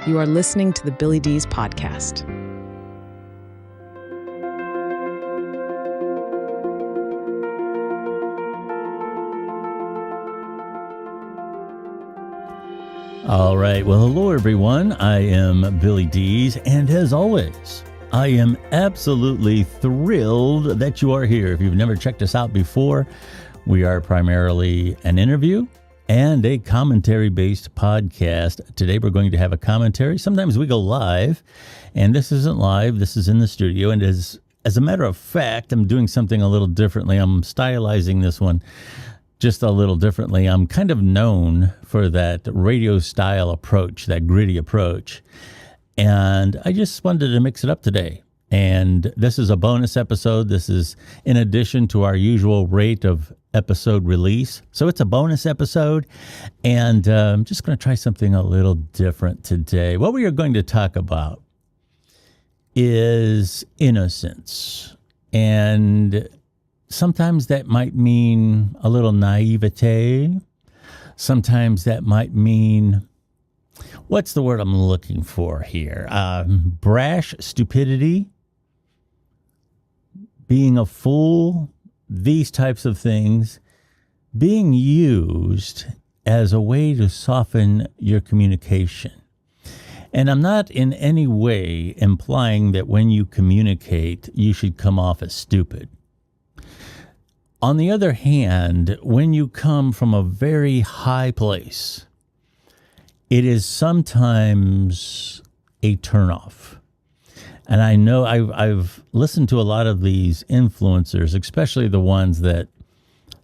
You are listening to the Billy Dees Podcast. All right. Well, hello, everyone. I am Billy Dees, and as always, I am absolutely thrilled that you are here. If you've never checked us out before, we are primarily an interview and a commentary-based podcast. Today, we're going to have a commentary. Sometimes we go live, and this isn't live. This is in the studio, and as a matter of fact, I'm doing something a little differently. I'm stylizing this one just a little differently. I'm kind of known for that radio style approach, that gritty approach. And I just wanted to mix it up today. And this is a bonus episode. This is in addition to our usual rate of episode release. So it's a bonus episode. And I'm just going to try something a little different today. What we are going to talk about is innocence. And sometimes that might mean a little naivete. Sometimes that might mean, what's the word I'm looking for here? Brash stupidity, being a fool, these types of things being used as a way to soften your communication. And I'm not in any way implying that when you communicate, you should come off as stupid. On the other hand, when you come from a very high place, it is sometimes a turnoff. And I know I've listened to a lot of these influencers, especially the ones that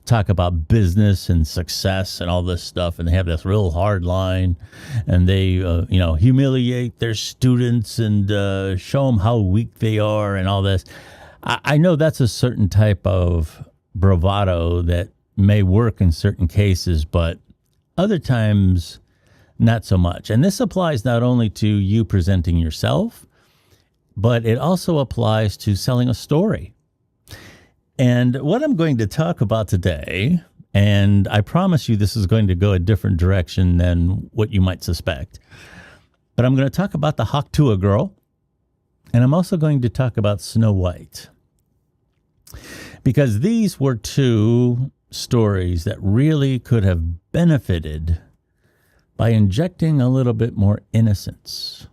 talk about business and success and all this stuff, and they have this real hard line, and they humiliate their students and show them how weak they are and all this. I know that's a certain type of bravado that may work in certain cases, but other times not so much. And this applies not only to you presenting yourself, but it also applies to selling a story. And what I'm going to talk about today, and I promise you this is going to go a different direction than what you might suspect, but I'm going to talk about the Haktua girl, and I'm also going to talk about Snow White. Because these were two stories that really could have benefited by injecting a little bit more innocence,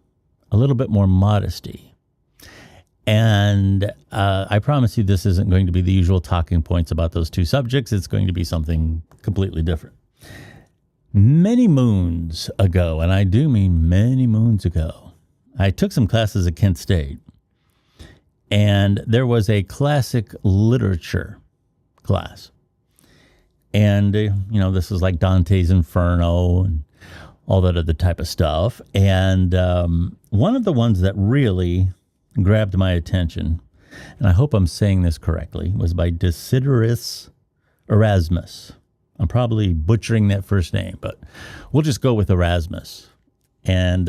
a little bit more modesty. And I promise you this isn't going to be the usual talking points about those two subjects. It's going to be something completely different. Many moons ago, and I do mean many moons ago, I took some classes at Kent State. And there was a classic literature class. And, this is like Dante's Inferno and all that other type of stuff. And one of the ones that really grabbed my attention, and I hope I'm saying this correctly, was by Desiderius Erasmus. I'm probably butchering that first name, but we'll just go with Erasmus. And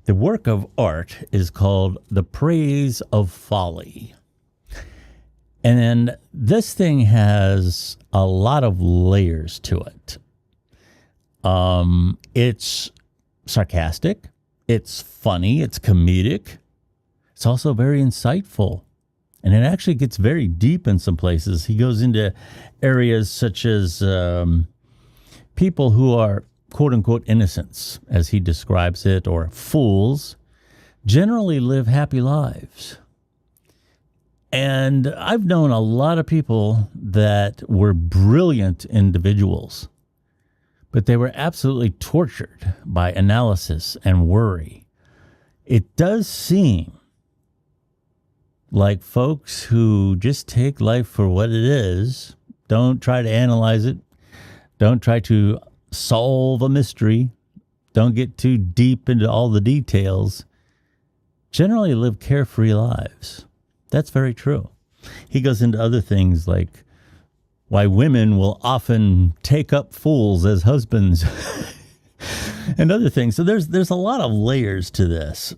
the work of art is called The Praise of Folly. And this thing has a lot of layers to it. It's sarcastic, it's funny, it's comedic, it's also very insightful. And it actually gets very deep in some places. He goes into areas such as people who are quote-unquote innocents, as he describes it, or fools, generally live happy lives. And I've known a lot of people that were brilliant individuals, but they were absolutely tortured by analysis and worry. It does seem like folks who just take life for what it is, don't try to analyze it, don't try to solve a mystery, don't get too deep into all the details, generally live carefree lives. That's very true. He goes into other things like why women will often take up fools as husbands and other things. So there's a lot of layers to this.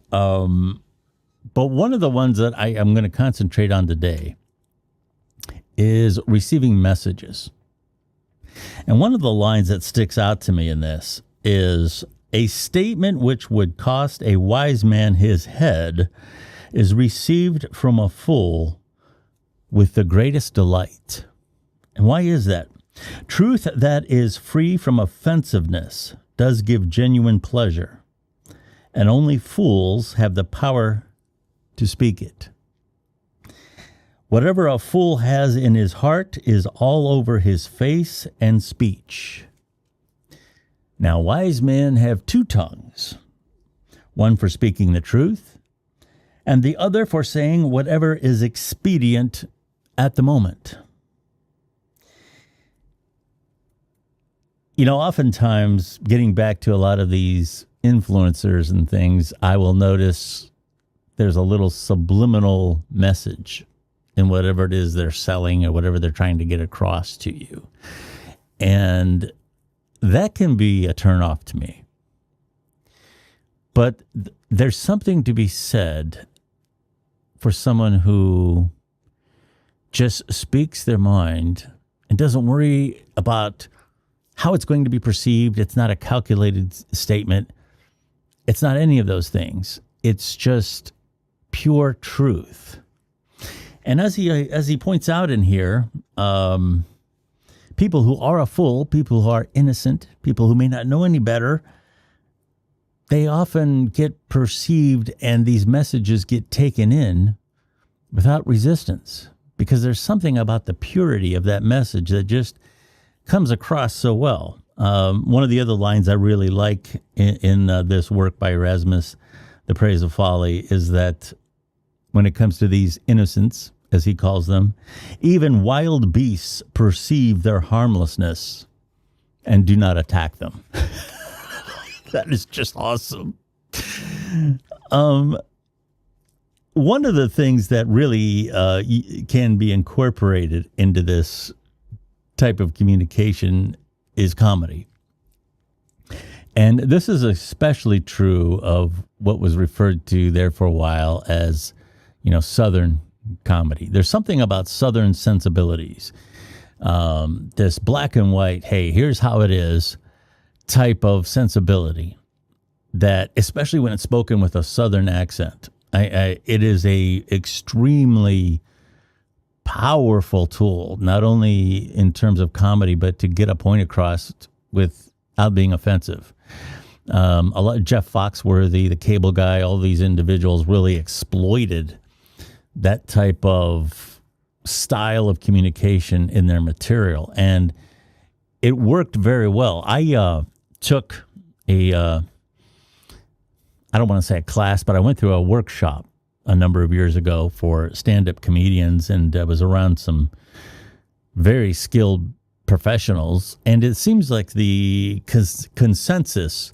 But one of the ones that I'm going to concentrate on today is receiving messages. And one of the lines that sticks out to me in this is A statement which would cost a wise man his head is received from a fool with the greatest delight. And why is that? Truth that is free from offensiveness does give genuine pleasure, and only fools have the power to speak it. Whatever a fool has in his heart is all over his face and speech. Now, wise men have two tongues, one for speaking the truth, and the other for saying whatever is expedient at the moment. You know, oftentimes, getting back to a lot of these influencers and things, I will notice there's a little subliminal message in whatever it is they're selling or whatever they're trying to get across to you. And that can be a turnoff to me. But there's something to be said for someone who just speaks their mind and doesn't worry about how it's going to be perceived. It's not a calculated statement. It's not any of those things. It's just pure truth. And as he points out in here, people who are a fool, people who are innocent, people who may not know any better, they often get perceived and these messages get taken in without resistance, because there's something about the purity of that message that just comes across so well. One of the other lines I really like in this work by Erasmus, The Praise of Folly, is that when it comes to these innocents, as he calls them, even wild beasts perceive their harmlessness and do not attack them. That is just awesome. One of the things that really can be incorporated into this type of communication is comedy. And this is especially true of what was referred to there for a while as, Southern comedy. There's something about Southern sensibilities. This black and white, hey, here's how it is type of sensibility that, especially when it's spoken with a Southern accent, it is a extremely powerful tool, not only in terms of comedy, but to get a point across without being offensive. Jeff Foxworthy, the Cable Guy, all these individuals really exploited that type of style of communication in their material, and it worked very well. I took I don't want to say a class, but I went through a workshop a number of years ago for stand-up comedians, and I was around some very skilled professionals, and it seems like the consensus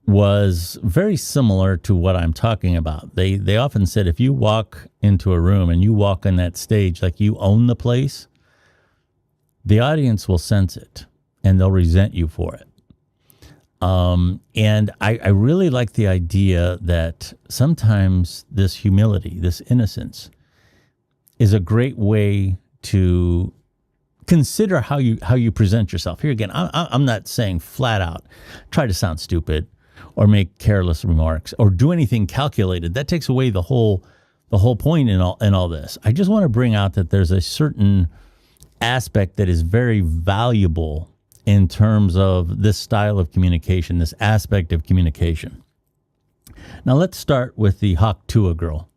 was very similar to what I'm talking about. They often said if you walk into a room and you walk on that stage like you own the place, the audience will sense it and they'll resent you for it. And I really like the idea that sometimes this humility, this innocence, is a great way to consider how you present yourself. Here again, I'm not saying flat out try to sound stupid or make careless remarks or do anything calculated. That takes away the whole point in all this. I just want to bring out that there's a certain aspect that is very valuable in terms of this style of communication, this aspect of communication. Now let's start with the Hawk Tuah girl.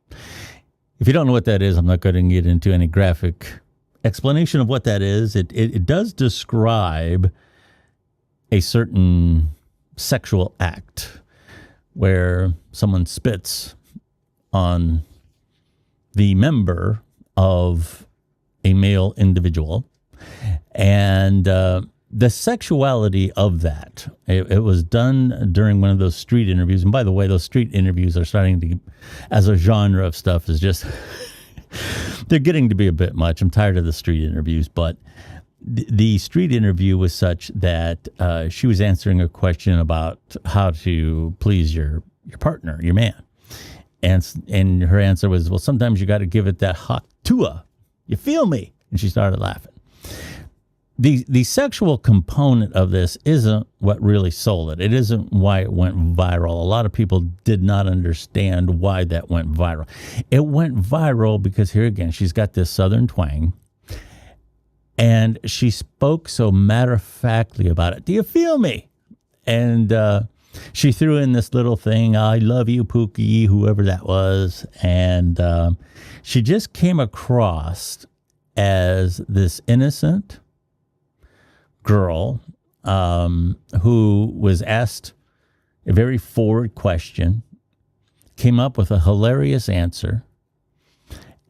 If you don't know what that is, I'm not going to get into any graphic explanation of what that is. It does describe a certain sexual act where someone spits on the member of a male individual, and the sexuality of that, it was done during one of those street interviews. And by the way, those street interviews are starting to, as a genre of stuff, is just, they're getting to be a bit much. I'm tired of the street interviews, but the street interview was such that she was answering a question about how to please your partner, your man. And her answer was, well, sometimes you got to give it that Hawk Tuah. You feel me? And she started laughing. the sexual component of this isn't what really sold it. It isn't why it went viral. A lot of people did not understand why that went viral. It went viral because, here again, she's got this Southern twang, and she spoke so matter-of-factly about it. Do you feel me? And she threw in this little thing, I love you, Pookie, whoever that was. And she just came across as this innocent girl who was asked a very forward question, came up with a hilarious answer,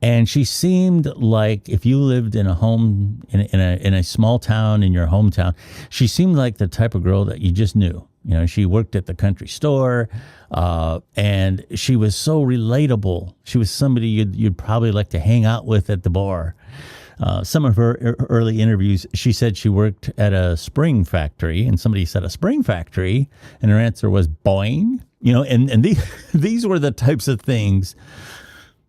and she seemed like, if you lived in a home in a small town in your hometown, she seemed like the type of girl that you just knew. You know, she worked at the country store, and she was so relatable. She was somebody you'd probably like to hang out with at the bar. Some of her early interviews, she said she worked at a spring factory, and somebody said, a spring factory? And her answer was, boing. You know, and these were the types of things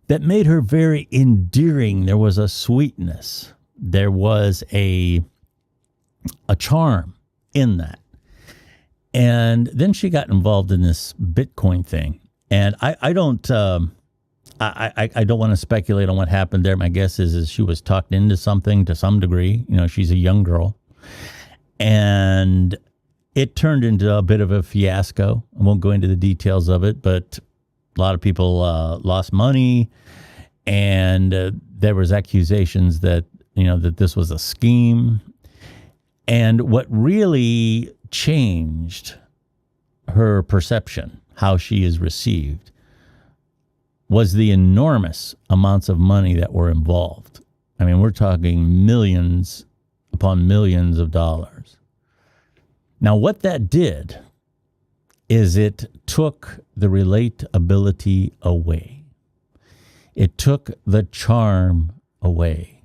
that made her very endearing. There was a sweetness. There was a charm in that. And then she got involved in this Bitcoin thing. And I don't want to speculate on what happened there. My guess is she was talked into something to some degree. You know, she's a young girl. And it turned into a bit of a fiasco. I won't go into the details of it, but a lot of people lost money. And there was accusations that, you know, that this was a scheme. And what really changed her perception, how she is received, was the enormous amounts of money that were involved. I mean, we're talking millions upon millions of dollars. Now, what that did is it took the relatability away. It took the charm away.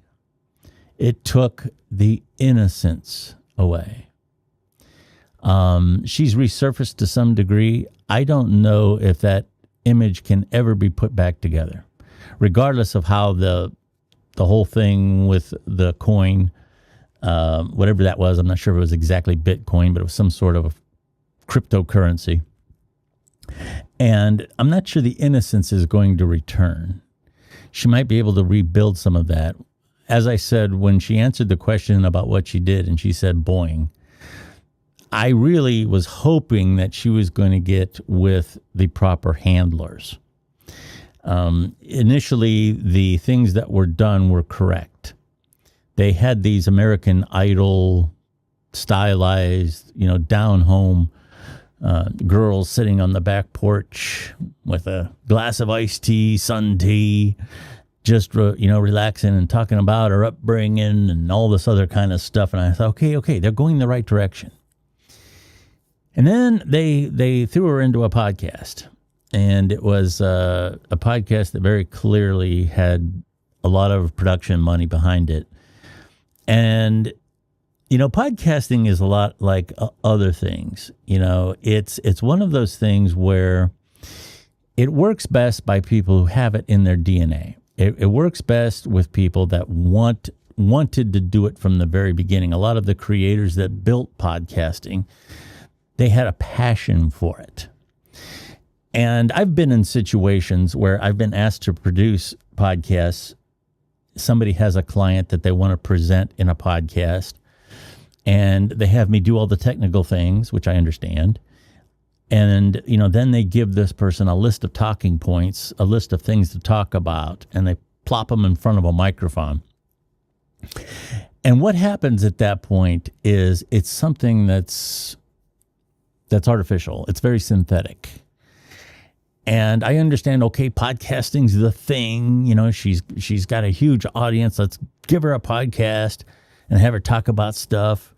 It took the innocence away. She's resurfaced to some degree. I don't know if that image can ever be put back together, regardless of how the whole thing with the coin, whatever that was. I'm not sure if it was exactly Bitcoin, but it was some sort of cryptocurrency. And I'm not sure the innocence is going to return. She might be able to rebuild some of that. As I said, when she answered the question about what she did and she said, boing, I really was hoping that she was going to get with the proper handlers. Initially, the things that were done were correct. They had these American Idol stylized, you know, down home girls sitting on the back porch with a glass of iced tea, sun tea, just, relaxing and talking about her upbringing and all this other kind of stuff. And I thought, okay, they're going the right direction. And then they threw her into a podcast. And it was a podcast that very clearly had a lot of production money behind it. And, podcasting is a lot like other things. It's one of those things where it works best by people who have it in their DNA. It works best with people that wanted to do it from the very beginning. A lot of the creators that built podcasting, they had a passion for it. And I've been in situations where I've been asked to produce podcasts. Somebody has a client that they want to present in a podcast, and they have me do all the technical things, which I understand. And, then they give this person a list of talking points, a list of things to talk about, and they plop them in front of a microphone. And what happens at that point is it's something that's artificial. It's very synthetic. And I understand, okay, podcasting's the thing. She's got a huge audience. Let's give her a podcast and have her talk about stuff.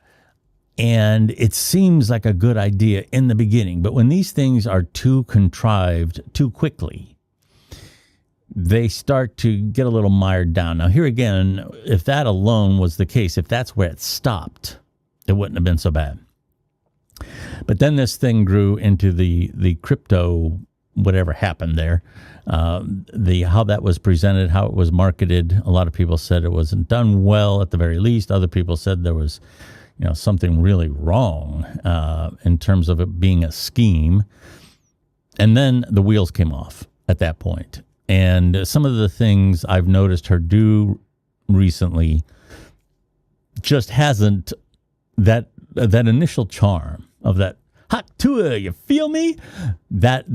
And it seems like a good idea in the beginning. But when these things are too contrived too quickly, they start to get a little mired down. Now, here again, if that alone was the case, if that's where it stopped, it wouldn't have been so bad. But then this thing grew into the crypto whatever happened there. How that was presented, how it was marketed. A lot of people said it wasn't done well at the very least. Other people said there was, something really wrong in terms of it being a scheme. And then the wheels came off at that point. And some of the things I've noticed her do recently just hasn't that initial charm of that hot tour, you feel me? That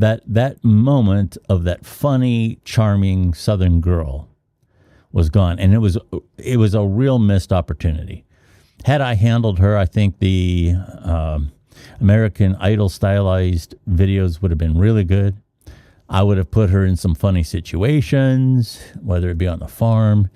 moment of that funny, charming Southern girl was gone, and it was a real missed opportunity. Had I handled her, I think the American Idol stylized videos would have been really good. I would have put her in some funny situations, whether it be on the farm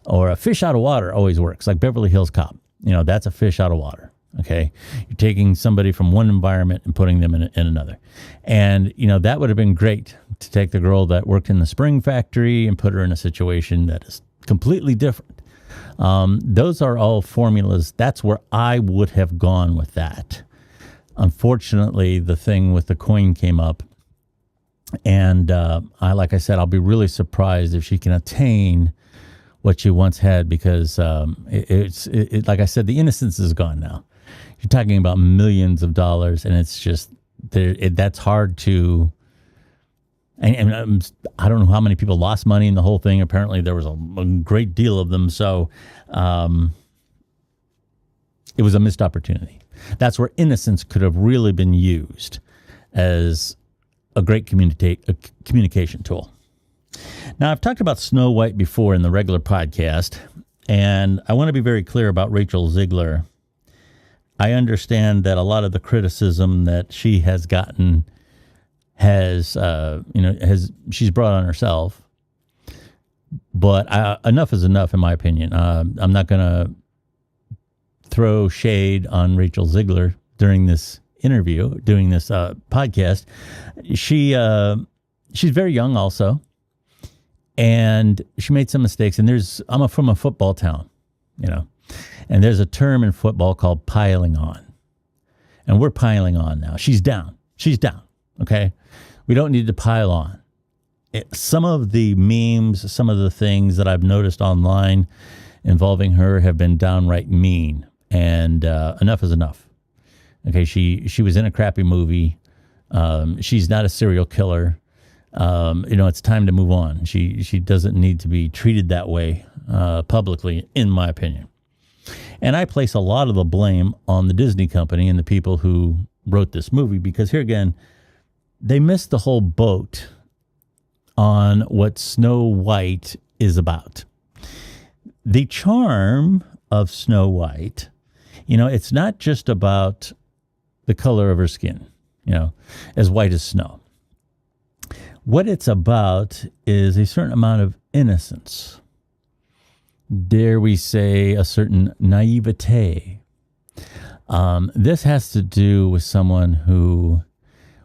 or a fish out of water always works, like Beverly Hills Cop. That's a fish out of water. Okay, you're taking somebody from one environment and putting them in another. And, that would have been great to take the girl that worked in the spring factory and put her in a situation that is completely different. Those are all formulas. That's where I would have gone with that. Unfortunately, the thing with the coin came up. And like I said, I'll be really surprised if she can attain what she once had, because like I said, the innocence is gone now. You're talking about millions of dollars, and it's just that's hard to. And I don't know how many people lost money in the whole thing. Apparently, there was a great deal of them. So it was a missed opportunity. That's where innocence could have really been used as a great communication tool. Now, I've talked about Snow White before in the regular podcast, and I want to be very clear about Rachel Zegler. I understand that a lot of the criticism that she has gotten she's brought on herself, but enough is enough, in my opinion. I'm not going to throw shade on Rachel Zegler during this interview, doing this podcast. She's very young also, and she made some mistakes. And I'm from a football town, and there's a term in football called piling on, and we're piling on now. She's down. Okay, we don't need to pile on. Some of the memes, some of the things that I've noticed online involving her have been downright mean, and enough is enough. Okay, she was in a crappy movie. She's not a serial killer. It's time to move on. She doesn't need to be treated that way publicly, in my opinion. And I place a lot of the blame on the Disney company and the people who wrote this movie, because here again, they missed the whole boat on what Snow White is about. The charm of Snow White, it's not just about the color of her skin, as white as snow. What it's about is a certain amount of innocence. Dare we say a certain naivete. This has to do with someone who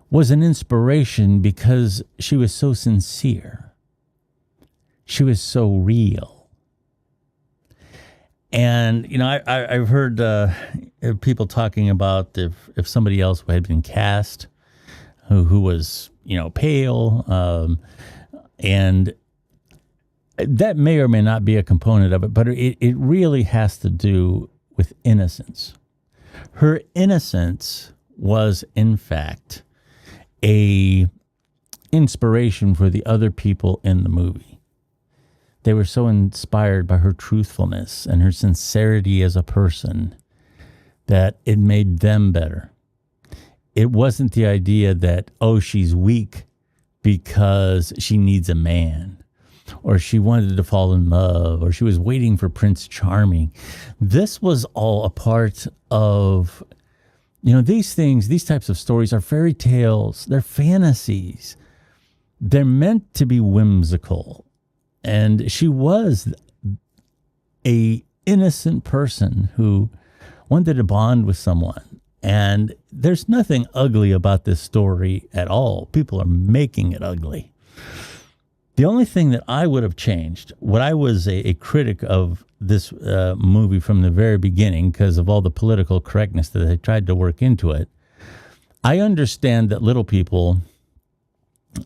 was an inspiration because she was so sincere. She was so real. And, I've heard people talking about if somebody else had been cast who was, pale, and that may or may not be a component of it, but it really has to do with innocence. Her innocence was, in fact, a inspiration for the other people in the movie. They were so inspired by her truthfulness and her sincerity as a person that it made them better. It wasn't the idea that, she's weak because she needs a man, or she wanted to fall in love, or she was waiting for Prince Charming. This was all a part of, these things, these types of stories are fairy tales. They're fantasies. They're meant to be whimsical. And she was a innocent person who wanted to bond with someone. And there's nothing ugly about this story at all. People are making it ugly. The only thing that I would have changed, what I was a critic of this movie from the very beginning, because of all the political correctness that they tried to work into it, I understand that little people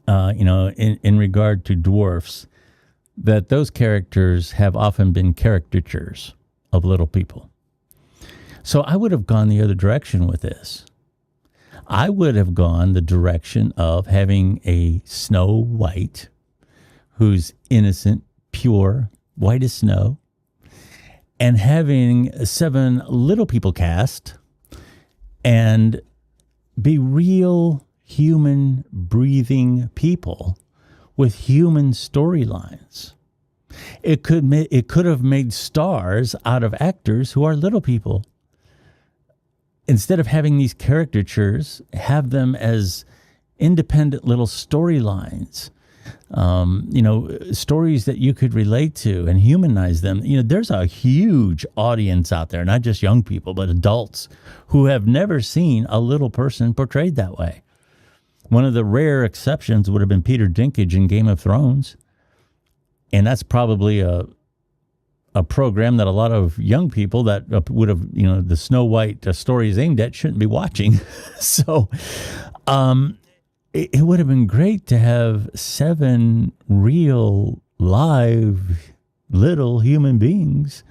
in regard to dwarfs, that those characters have often been caricatures of little people. So I would have gone the other direction with this. I would have gone the direction of having a Snow White who's innocent, pure, white as snow, and having 7 little people cast and be real human breathing people with human storylines. It could have made stars out of actors who are little people. Instead of having these caricatures, have them as independent little storylines, stories that you could relate to and humanize them. There's a huge audience out there, not just young people, but adults who have never seen a little person portrayed that way. One of the rare exceptions would have been Peter Dinklage in Game of Thrones. And that's probably a program that a lot of young people that would have, the Snow White story is aimed at shouldn't be watching. So it would have been great to have 7 real, live, little human beings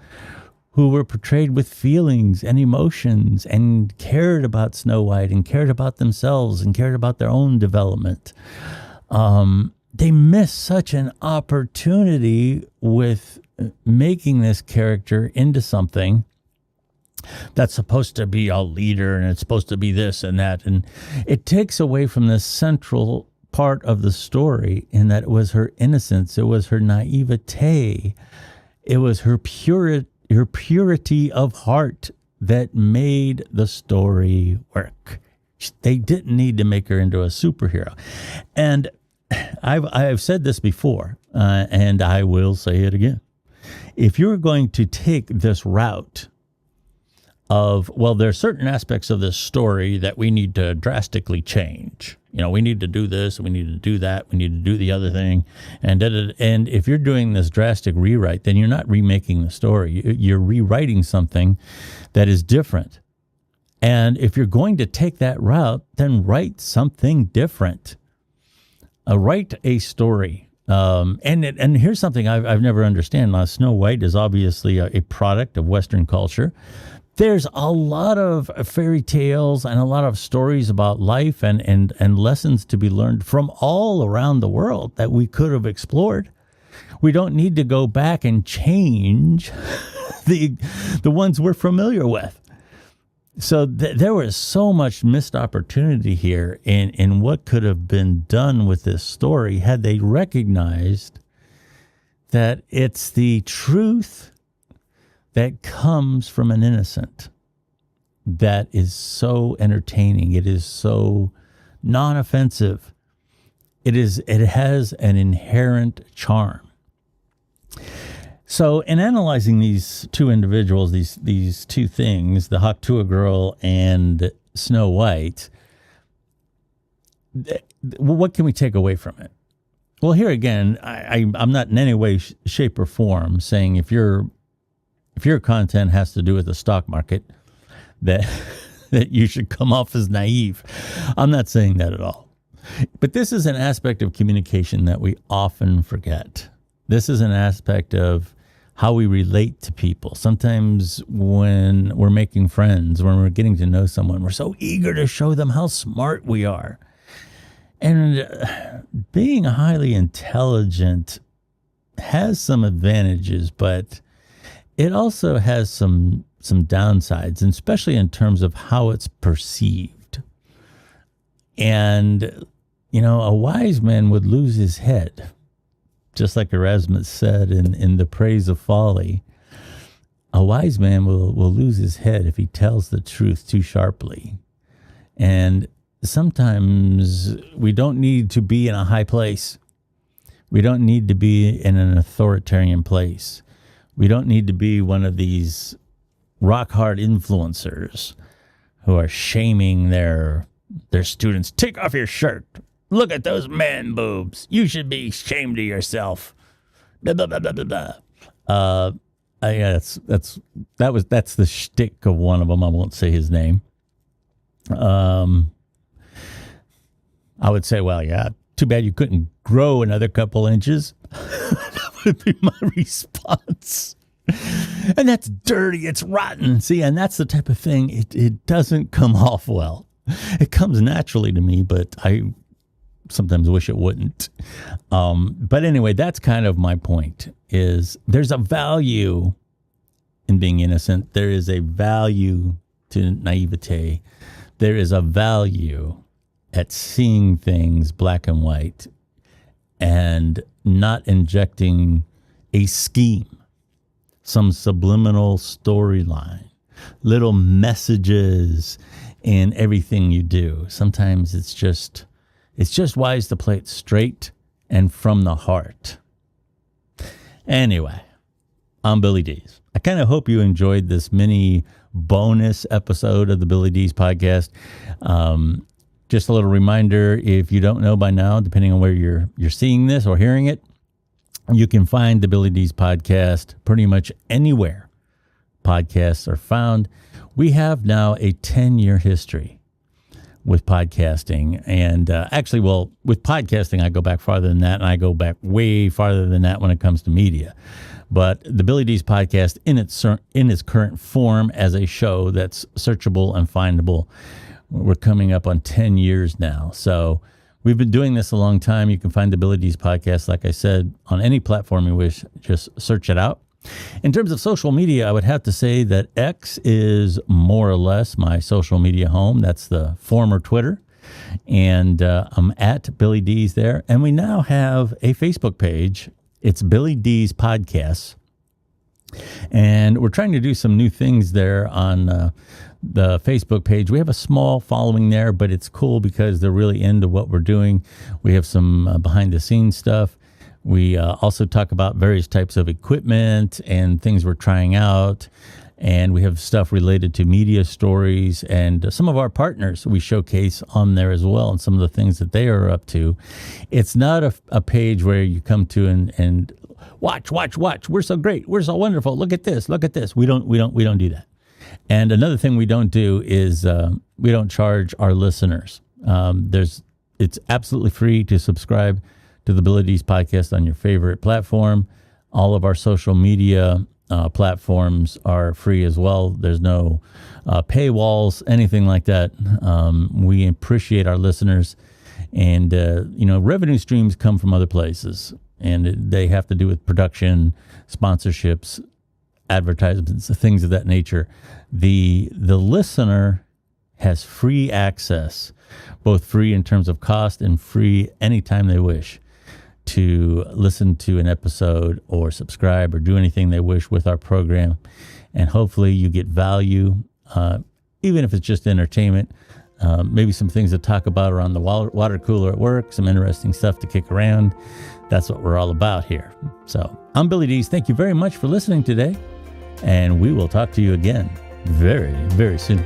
who were portrayed with feelings and emotions and cared about Snow White and cared about themselves and cared about their own development. They miss such an opportunity with making this character into something that's supposed to be a leader and it's supposed to be this and that. And it takes away from the central part of the story in that it was her innocence. It was her naivete. It was her purity of heart that made the story work. They didn't need to make her into a superhero. And I've said this before, and I will say it again. If you're going to take this route of, well, there are certain aspects of this story that we need to drastically change. We need to do this, we need to do that, we need to do the other thing. And if you're doing this drastic rewrite, then you're not remaking the story. You're rewriting something that is different. And if you're going to take that route, then write something different. Write a story. And here's something I've never understand. Snow White is obviously a product of Western culture. There's a lot of fairy tales and a lot of stories about life and lessons to be learned from all around the world that we could have explored. We don't need to go back and change the ones we're familiar with. So there was so much missed opportunity here in what could have been done with this story had they recognized that it's the truth that comes from an innocent that is so entertaining. It is so non-offensive. It has an inherent charm. So in analyzing these 2 individuals, these 2 things, the Haktua girl and Snow White, what can we take away from it? Well, here again, I'm not in any way, shape, or form saying if your content has to do with the stock market, that you should come off as naive. I'm not saying that at all. But this is an aspect of communication that we often forget. This is an aspect of how we relate to people. Sometimes when we're making friends, when we're getting to know someone, we're so eager to show them how smart we are. And being highly intelligent has some advantages, but it also has some downsides, and especially in terms of how it's perceived. And, a wise man would lose his head. Just like Erasmus said in the Praise of Folly, a wise man will lose his head if he tells the truth too sharply. And sometimes we don't need to be in a high place. We don't need to be in an authoritarian place. We don't need to be one of these rock-hard influencers who are shaming their students. Take off your shirt. Look at those man boobs. You should be ashamed of yourself. Blah, blah, blah, blah, blah, blah. That's the shtick of one of them. I won't say his name. I would say, well, yeah, too bad you couldn't grow another couple inches. That would be my response. And that's dirty. It's rotten. See, and that's the type of thing. It doesn't come off well. It comes naturally to me, but I sometimes wish it wouldn't. But anyway, that's kind of my point, is there's a value in being innocent. There is a value to naivete. There is a value at seeing things black and white and not injecting a scheme, some subliminal storyline, little messages in everything you do. Sometimes it's just wise to play it straight and from the heart. Anyway, I'm Billy Dees. I kind of hope you enjoyed this mini bonus episode of the Billy Dees Podcast. Just a little reminder, if you don't know by now, depending on where you're seeing this or hearing it, you can find the Billy Dees Podcast pretty much anywhere podcasts are found. We have now a 10-year history with podcasting. And actually, with podcasting, I go back farther than that, and I go back way farther than that when it comes to media. But the Billy Dees Podcast, in its current form as a show that's searchable and findable, we're coming up on 10 years now. So we've been doing this a long time. You can find the Billy Dees Podcast, like I said, on any platform you wish. Just search it out. In terms of social media, I would have to say that X is more or less my social media home. That's the former Twitter. And I'm at Billy Dees there. And we now have a Facebook page. It's Billy Dees Podcast. And we're trying to do some new things there on the Facebook page. We have a small following there, but it's cool because they're really into what we're doing. We have some behind the scenes stuff. We also talk about various types of equipment and things we're trying out. And we have stuff related to media stories, and some of our partners we showcase on there as well, and some of the things that they are up to. It's not a page where you come to and watch. We're so great. We're so wonderful. Look at this. We don't do that. And another thing we don't do is we don't charge our listeners. It's absolutely free to subscribe to the Billy Dees Podcast on your favorite platform. All of our social media platforms are free as well. There's no paywalls, anything like that. We appreciate our listeners, and revenue streams come from other places, and they have to do with production, sponsorships, advertisements, things of that nature. The listener has free access, both free in terms of cost and free anytime they wish, to listen to an episode or subscribe or do anything they wish with our program. And hopefully you get value, even if it's just entertainment, maybe some things to talk about around the water cooler at work, some interesting stuff to kick around. That's what we're all about here. So I'm Billy Dees. Thank you very much for listening today. And we will talk to you again very, very soon.